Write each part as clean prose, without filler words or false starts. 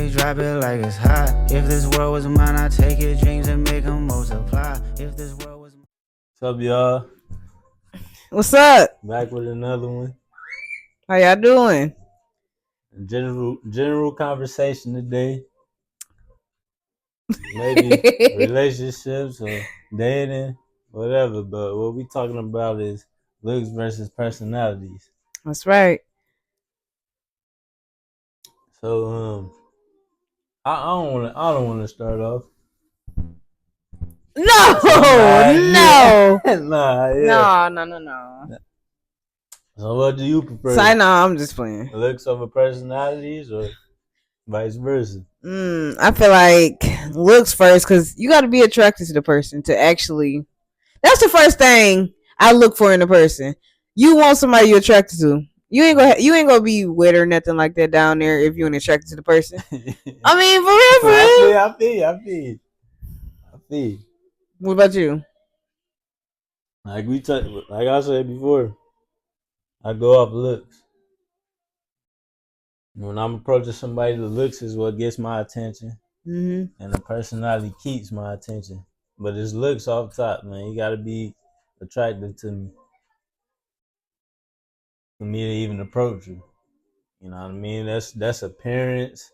always drop it like it's hot. If this world was mine, I'd take your dreams and make them multiply. If this world was mine. What's up, y'all? What's up? Back with another one. How y'all doing? General conversation today. Maybe relationships or dating, whatever. But what we talking about is looks versus personalities. That's right. So I don't want to start off. No, Nah, no. No. So what do you prefer? So no, I'm just playing. Looks over personalities or vice versa? I feel like looks first because you got to be attracted to the person to actually. That's the first thing I look for in a person. You want somebody you're attracted to. You ain't gonna be wet or nothing like that down there if you ain't attracted to the person. I mean, for real. I feel. What about you? Like I said before, I go off looks. When I'm approaching somebody, the looks is what gets my attention, and the personality keeps my attention. But it's looks off top, man. You gotta be attractive to me for me to even approach you. You know what I mean? That's appearance,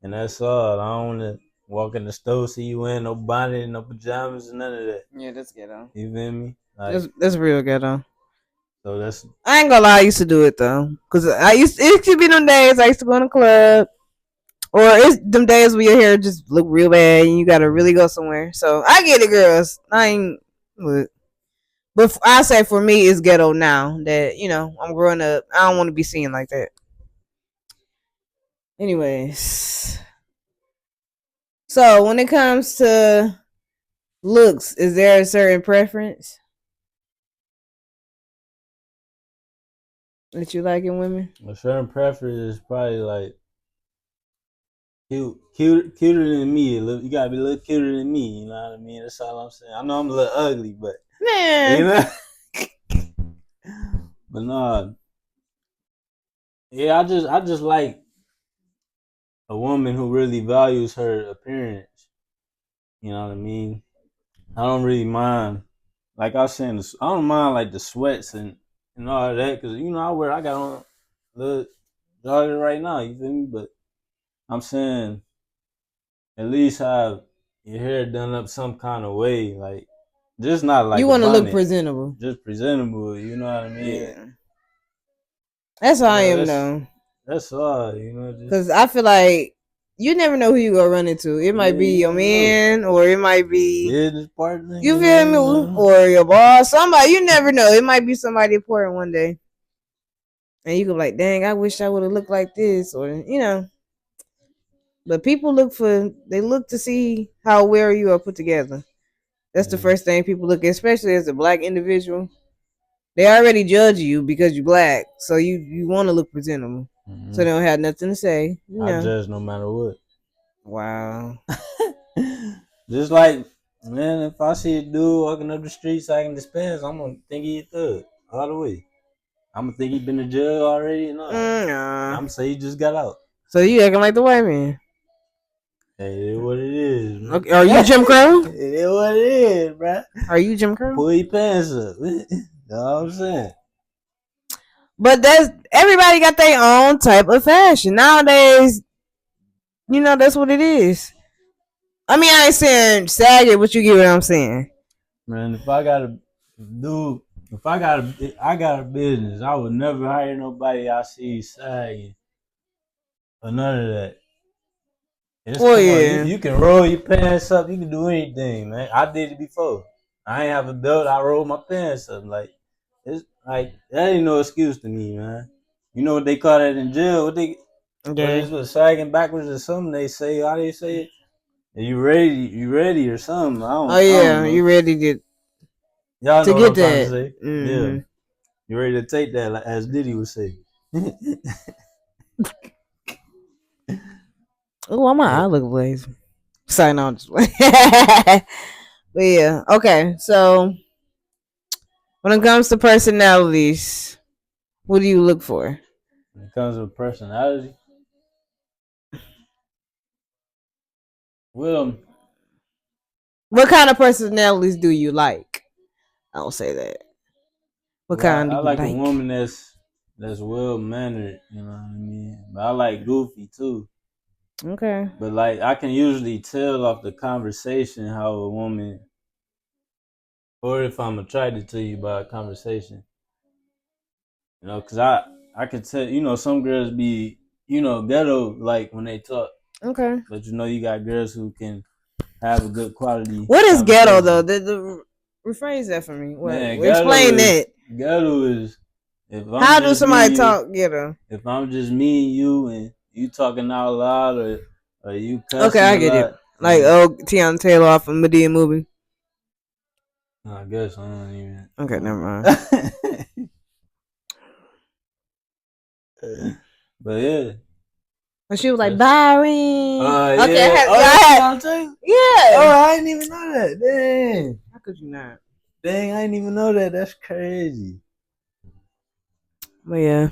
and that's all. I don't want to walk in the store, see you wearing no bonnet, no pajamas, and none of that. Yeah, that's ghetto. You feel me? Like, That's real ghetto. so that's. I ain't gonna lie, I used to do it though, cause it could be them days I used to go in the club, or it's them days where your hair just look real bad and you gotta really go somewhere. So I get it, girls. I ain't, but I say for me it's ghetto now that I'm growing up. I don't want to be seen like that. Anyways, so when it comes to looks, is there a certain preference that you like in women? A certain preference is probably like cuter than me. You gotta be a little cuter than me. You know what I mean? That's all I'm saying. I know I'm a little ugly, but Man, you know. But no, yeah, I just like a woman who really values her appearance. You know what I mean? I don't really mind. Like I was saying, I don't mind like the sweats and all of that because I got on the jogger right now. You feel me? But I'm saying at least have your hair done up some kind of way, like just not like you want to look presentable. Just presentable. You know what I mean? Yeah. That's how I am though. That's all. Because I feel like you never know who you gonna run into. It might be your man, or it might be business partner. You feel me? Or your boss. Somebody. You never know. It might be somebody important one day, and you go like, "Dang, I wish I would have looked like this," or But people look to see how well you are put together. That's the first thing people look at, especially as a black individual. They already judge you because you're black, so you want to look presentable. So they don't have nothing to say. I judge no matter what. Wow. Just like, man, if I see a dude walking up the street sagging his pants, I'm gonna think he a thug all the way. I'm gonna think he been to jail already. No, I'm gonna say he just got out. So you acting like the white man? Hey, it is what it is. Man. Okay, are you Jim Crow? It is what it is, bro. Are you Jim Crow? Pull your pants up. You know what I'm saying? But everybody got their own type of fashion nowadays. That's what it is. I mean, I ain't saying sag it, but you get what I'm saying. Man, if I got a business, I would never hire nobody I see sagging or none of that. You can roll your pants up. You can do anything, man. I did it before. I ain't have a belt. I rolled my pants up. Like it's like that ain't no excuse to me, man. You know what they call that in jail? What is sagging backwards or something? They say how they say it. You ready or something? I don't know. You ready to y'all know get what I'm that? Trying to say. Yeah, you ready to take that, like, as Diddy would say. Oh, I look lazy. Sorry, no, just but yeah, okay. So when it comes to personalities, what do you look for? When it comes to personality, Well, What kind of personalities do you like? I don't say that. What kind do I you like a like? woman that's well mannered. You know what I mean. But I like goofy too. Okay. But like I can usually tell off the conversation how a woman, or if I'm attracted to you by a conversation. You know, cause I could tell. You know, some girls be ghetto like when they talk. Okay. But you got girls who can have a good quality What is ghetto though? conversation. The rephrase that for me. Man, What? Explain that. ghetto is if I'm How do just me somebody and you, talk ghetto? if I'm just me and you talking out loud or you Okay, cussing I a get it. lot, Like Tiana Taylor off a Medea movie. I guess I don't even. Okay, never mind. But yeah. And she was like That's, Byron. Okay, yeah. Oh, that's Tiana Taylor? yeah. Oh, I didn't even know that. Dang. How could you not? Dang, I didn't even know that. That's crazy. But yeah.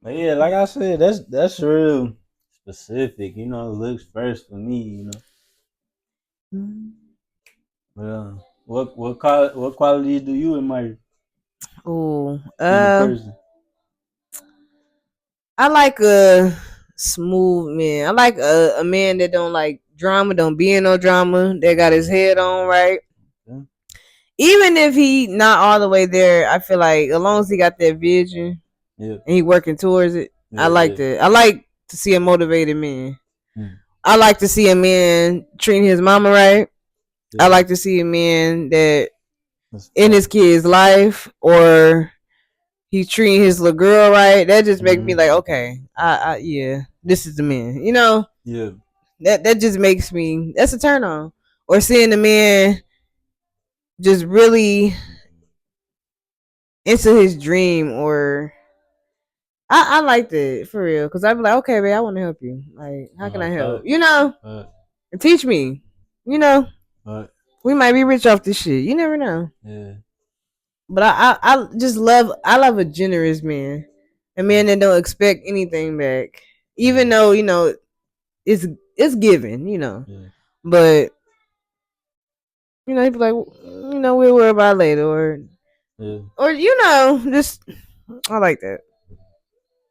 But yeah, like I said, that's real specific. You know, looks first for me. You know, but what qualities do you admire Oh, in a person? I like a smooth man. I like a man that don't like drama, don't be in no drama, that got his head on right. Yeah. Even if he not all the way there, I feel like as long as he got that vision Yeah. and he working towards it, I like that. I like to see a motivated man. I like to see a man treating his mama right. Yeah. I like to see a man that in his kid's life or he's treating his little girl right. That just makes me like, okay, yeah, this is the man. You know, Yeah. that just makes me. That's a turn on. Or seeing the man just really into his dream, or I like that for real. Cause I'd be like, okay, babe, I want to help you. Like, how can I help? You know, teach me. You know, we might be rich off this shit. You never know. Yeah. But I just love a generous man, a man that don't expect anything back, even though it's given, Yeah. but he'd be like, we'll worry about it later, Yeah. or just I like that.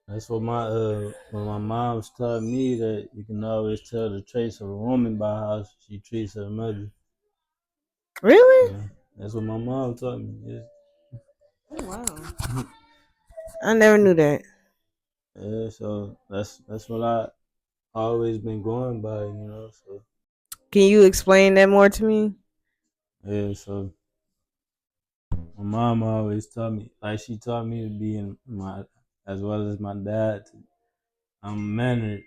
That's what my mom's taught me, that you can always tell the traits of a woman by how she treats her mother. Really? Yeah. That's what my mom taught me. Yeah. Oh, wow. I never knew that. Yeah, so that's what I always been going by, So Can you explain that more to me? yeah, so my mom always taught me, like she taught me to be in my, as well as my dad. I'm mannered,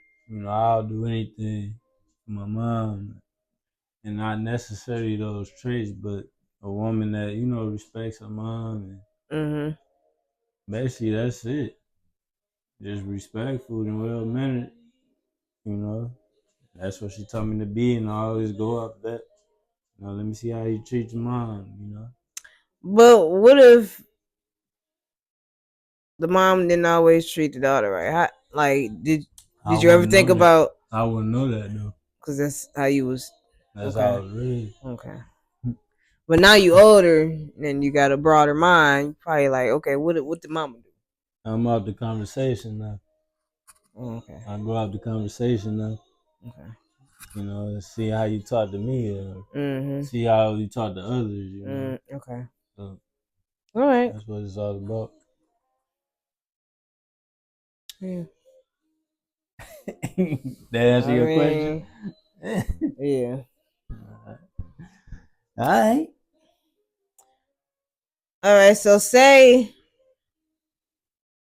I'll do anything for my mom, and not necessarily those traits, but a woman that respects her mom, and basically that's it. Just respectful and well mannered, you know. That's what she taught me to be, and I always go up that. Let me see how you treat your mom. But what if the mom didn't always treat the daughter right? Did you ever think about? I wouldn't know that though. Cause that's how you was. That's okay. how I was raised. Okay. But now you older and you got a broader mind. You probably like, okay, what did mama do? I'm out the conversation now. Okay. I go out the conversation now. Okay. See how you talk to me, or see how you talk to others. Okay. So all right. That's what it's all about. Yeah. That answer your question? Yeah. All right. All right. So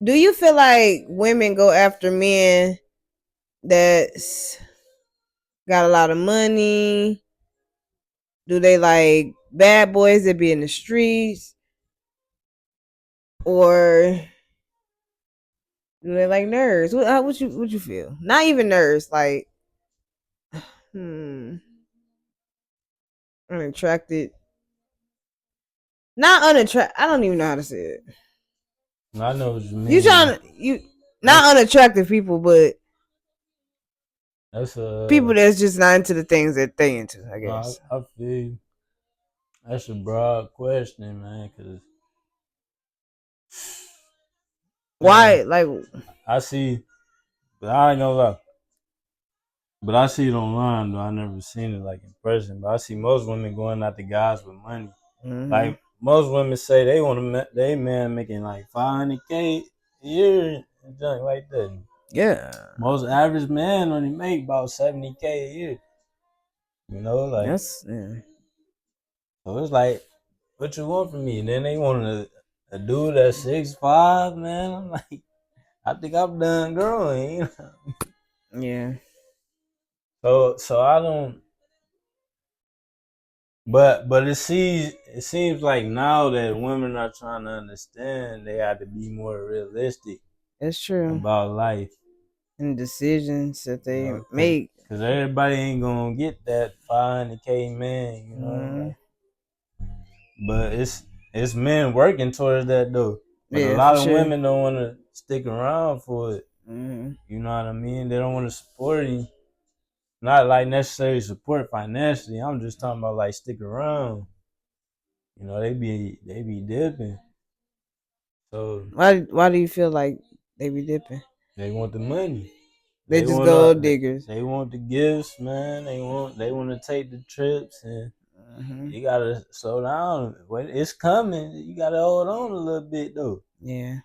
do you feel like women go after men that's got a lot of money? Do they like bad boys that be in the streets? Or do they like nerds? What you feel? Not even nerds, like unattracted. Not unattracted. I don't even know how to say it. I know what you mean. You not unattractive people, but That's people that's just not into the things that they into, I guess. I feel you. That's a broad question, man. Cause Why? man, Like, I see, but I ain't gonna lie. But I see it online though. I never seen it like in person. But I see most women going after guys with money. Like most women say they want to, they man making like 500K a year and junk like that. yeah, Most average man only make about 70K a year. You know, like that's yeah. so it's like, what you want from me? And then they want a dude that's 6'5", man. I'm like, I think I'm done growing. You know? Yeah, So I don't. But it seems like now that women are trying to understand, they have to be more realistic that's true. about life. And decisions that You they know, make. cause everybody ain't gonna get that 500K man. You know, Mm-hmm. like, but it's men working towards that though. But a Yeah, for lot of sure. women don't want to stick around for it. Mm-hmm. You know what I mean? They don't want to support him. Not like necessarily support financially. I'm just talking about like stick around. You know, they be dipping. So Why do you feel like they be dipping? they want the money. They They just want gold diggers. they want the gifts, man. They want to take the trips, and Mm-hmm. you gotta slow down. When it's coming, you gotta hold on a little bit though. Yeah,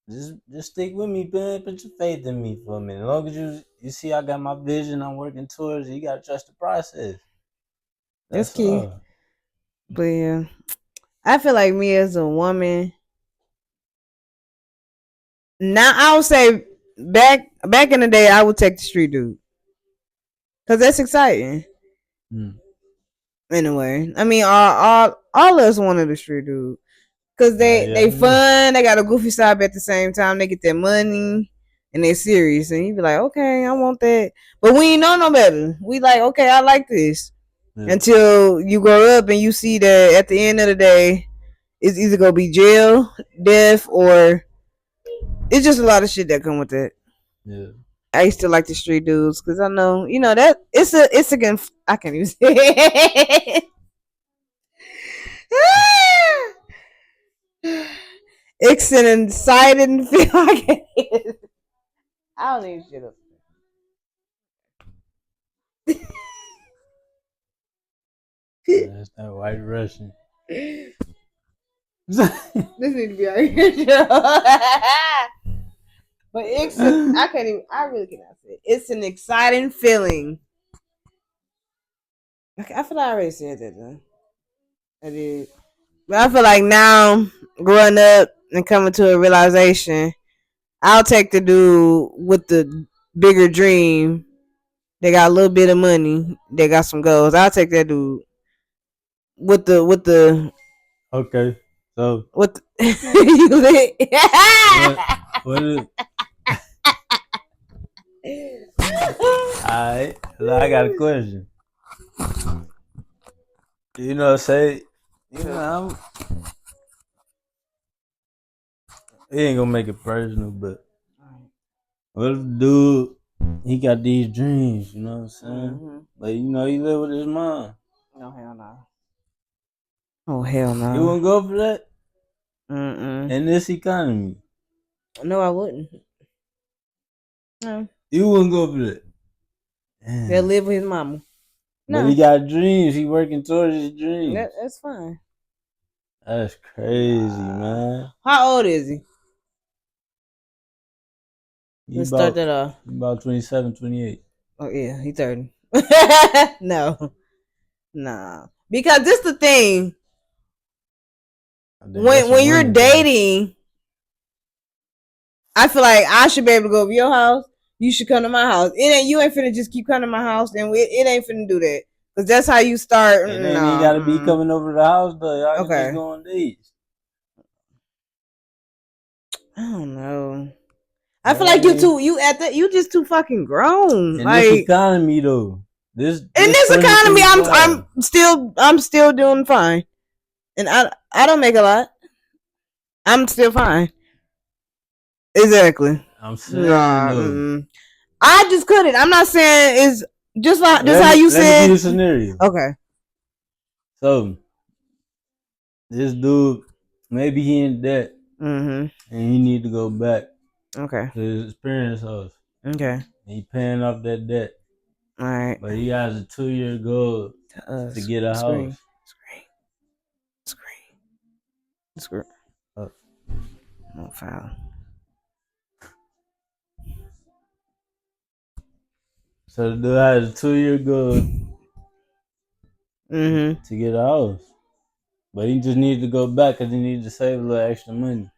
Just stick with me, man. Put your faith in me for a minute. As long as you see I got my vision, I'm working towards it. You gotta trust the process. that's That's key. all. But yeah, I feel like me as a woman now. I would say back in the day, I would take the street dude because that's exciting. Mm. Anyway, I mean, all of us wanted the street dude because Yeah, I they know. fun. They got a goofy side, but at the same time, they get their money and they're serious. And you be like, okay, I want that. But we ain't know no better. We like, okay, I like this. Yeah, Until you grow up and you see that at the end of the day, it's either gonna be jail, death, or it's just a lot of shit that come with that. yeah. I used to like the street dudes because I know, that it's a I can't even say it. It's an exciting feel. I don't even shit up. That's that white Russian. This needs to be our intro. But I can't even. I really cannot say it. It's an exciting feeling. I feel like I already said that though. I did. But I feel like now, growing up and coming to a realization, I'll take the dude with the bigger dream. They got a little bit of money. They got some goals. I'll take that dude with the Okay, so with the, you lit. what is? Alright, I got a question. Say, I'm, it ain't gonna make it personal, but what if dude, he got these dreams, you know what I'm saying? Mm-hmm. But he live with his mom. No hell no. Oh hell You no. wouldn't go for that Mm-mm. in this economy. No, I wouldn't. No. You wouldn't go for that. They'll Damn. live with his mama. But No. he got dreams. He working towards his dreams. That's fine. That's crazy, man. How old is he? He Let's start about that off. he about 27, 28. Oh yeah, he 30. No. Nah. Because this the thing. That's a When you're woman thing. dating, I feel like I should be able to go over your house. You should come to my house. You ain't finna just keep coming to my house, and it ain't finna do that. Cause that's how you start. It ain't even gotta be coming over to the house though. Y'all can just Okay. go on dates. I don't know. I You know feel what I like you mean? too. You just too fucking grown. In this Like economy though. This in this economy, 2025. I'm still doing fine, and I don't make a lot. I'm still fine. Exactly. I'm saying Nah. though. I just couldn't. I'm not saying it's just like just how you Let me give you a said. scenario. Okay. So this dude, maybe he in debt, and he need to go back Okay. to his parents' house. Okay. And he paying off that debt, All right. but he has a 2-year goal to get a Screen. house. Screen. Uh, No foul. So the dude has a 2-year goal Mm-hmm. to get a house, but he just needs to go back because he needs to save a little extra money.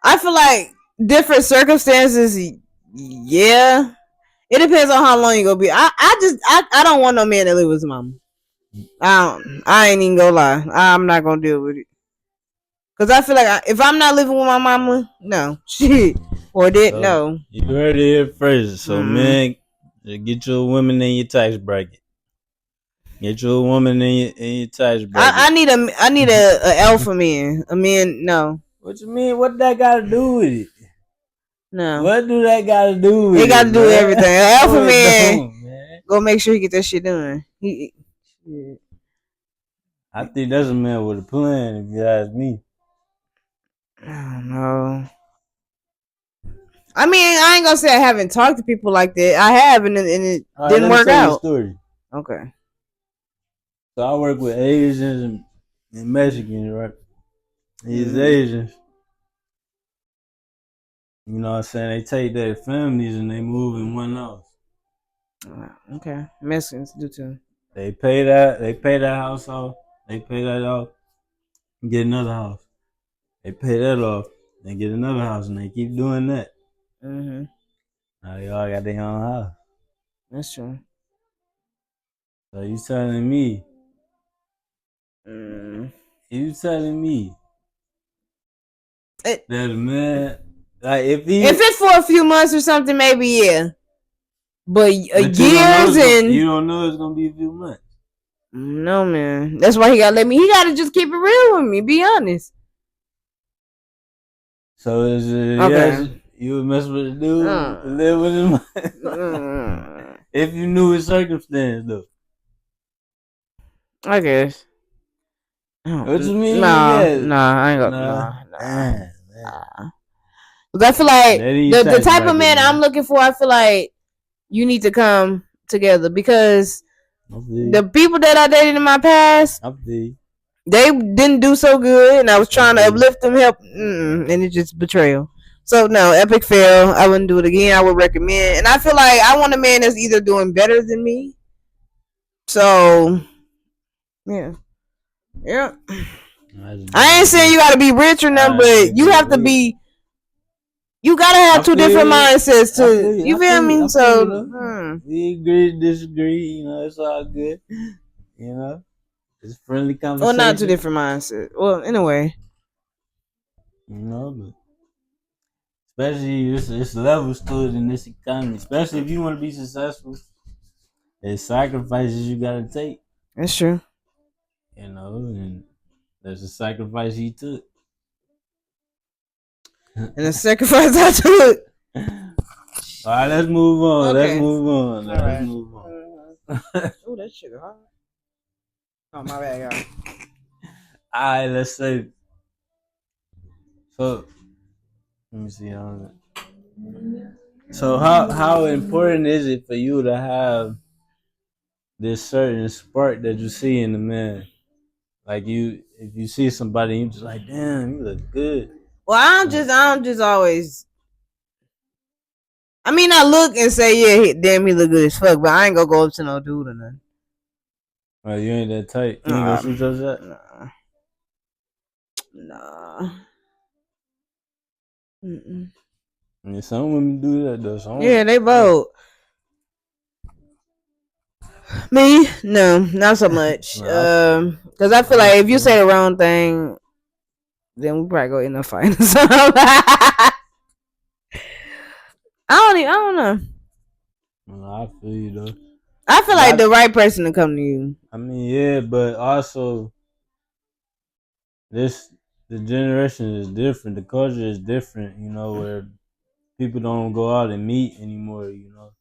I feel like different circumstances. Yeah, it depends on how long you gonna be. I don't want no man that live with his mama. I ain't even gonna lie. I'm not gonna deal with it. Cause I feel like if I'm not living with my mama, no shit, or did So no. you heard it here first. So Mm-mm. man, get you a woman in your tax bracket. Get you a woman in your tax bracket. I need a alpha man. A man, no. What you mean? What that got to do with it? No. What do that got to do with it? They got to do man? everything. An alpha No, man, man. go make sure he get that shit done. I think that's a man with a plan, if you ask me. I don't know. I mean, I ain't gonna say I haven't talked to people like that. I have, and it All right, didn't let me work tell you a out. story. Okay. So I work with Asians and Mexicans, right? These Mm-hmm. Asians, you know what I'm saying? They take their families and they move in one house. Okay. Mexicans do too. They pay that house off. They pay that off and get another house. They pay that off and get another house, and they keep doing that. Mm-hmm. Now they all got their own house. That's true. So you telling me It, that a man, like if it's for a few months or something, maybe yeah. But but years you don't know it's gonna be a few months. No, man. That's why he gotta let me. He gotta just keep it real with me. Be honest. So is it Okay. yes, you would mess with a dude to live with him? If you knew his circumstance, though. I guess. What you mean? Nah, Yeah. I ain't gonna. Nah. Cause I feel like the type of man I'm looking for, I feel like you need to come together because the people that I dated in my past, they didn't do so good, and I was trying to uplift them, help, and it's just betrayal. So no, epic fail. I wouldn't do it again. I would recommend, and I feel like I want a man that's either doing better than me. So yeah. I ain't saying you gotta be rich or nothing, but you have to be. You gotta have two different mindsets too. You feel me? So we agree, disagree. You know, it's all good. You know, it's friendly conversation. Well, not two different mindsets. Well, anyway. You know, but especially it's levels to it in this economy. Especially if you want to be successful, there's sacrifices you gotta take. That's true. You know, and there's a sacrifice he took. And the sacrifice I took. All right, let's move on. Okay. Let's move on. Let's move on. Oh, that sugar hot. Oh, my bad, y'all. All right, let's say. So, let me see. So, how important is it for you to have this certain spark that you see in the man? Like if you see somebody, you just like, damn, you look good. Well, I'm just always. I mean, I look and say, yeah, damn, he look good as fuck, but I ain't gonna go up to no dude or nothing. Well, you ain't that tight. You ain't gonna shoot your shot? Nah. Mm-mm. I mean, some women do that though. Yeah, they both. Me, no, not so much. Because I feel like if you say the wrong thing, then we probably go end up fighting. So I don't know. I feel you though. I feel like the right person to come to you. I mean, yeah, but also the generation is different. The culture is different. You know, where people don't go out and meet anymore, you know,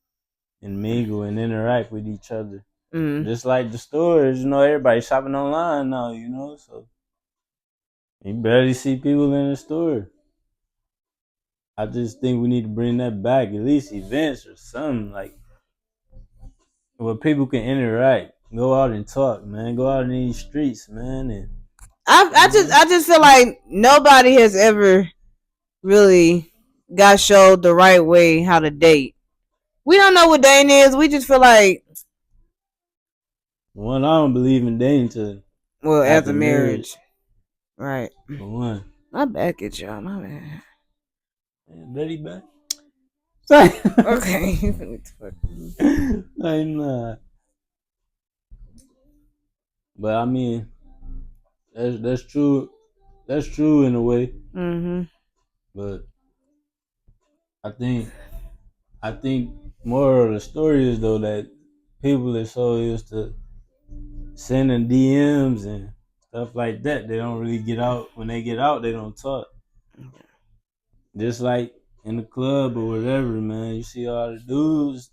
and mingle and interact with each other. Mm. Just like the stores, you know, everybody shopping online now, you know, so you barely see people in the store. I just think we need to bring that back, at least events or something like where people can interact, go out and talk, man, go out in these streets, man, and I just feel like nobody has ever really got showed the right way how to date. We don't know what dating is. We just feel like, one, I don't believe in dating to well, after after marriage. marriage, right? For one, My back at y'all. My bad. dirty back. Okay. Like nah, but I mean that's true. That's true in a way, Mm-hmm. but I think I think more of the story is though that people are so used to sending DMs and stuff like that. They don't really get out. When they get out, they don't talk. Just like in the club or whatever, man. You see all the dudes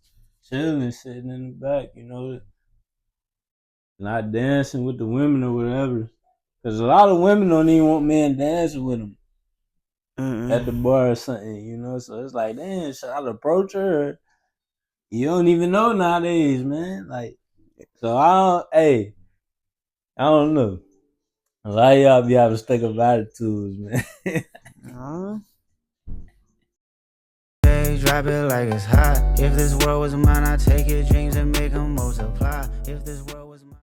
chilling, sitting in the back, you know, not dancing with the women or whatever. Because a lot of women don't even want men dancing with them at the bar or something, you know. So it's like, damn, should I approach her? Or you don't even know nowadays, man. Like, so I don't know. A lot of y'all be having stuck up attitudes, man. Drop it like it's hot. If this world was mine, I'd take it, dreams and make them multiply. If this world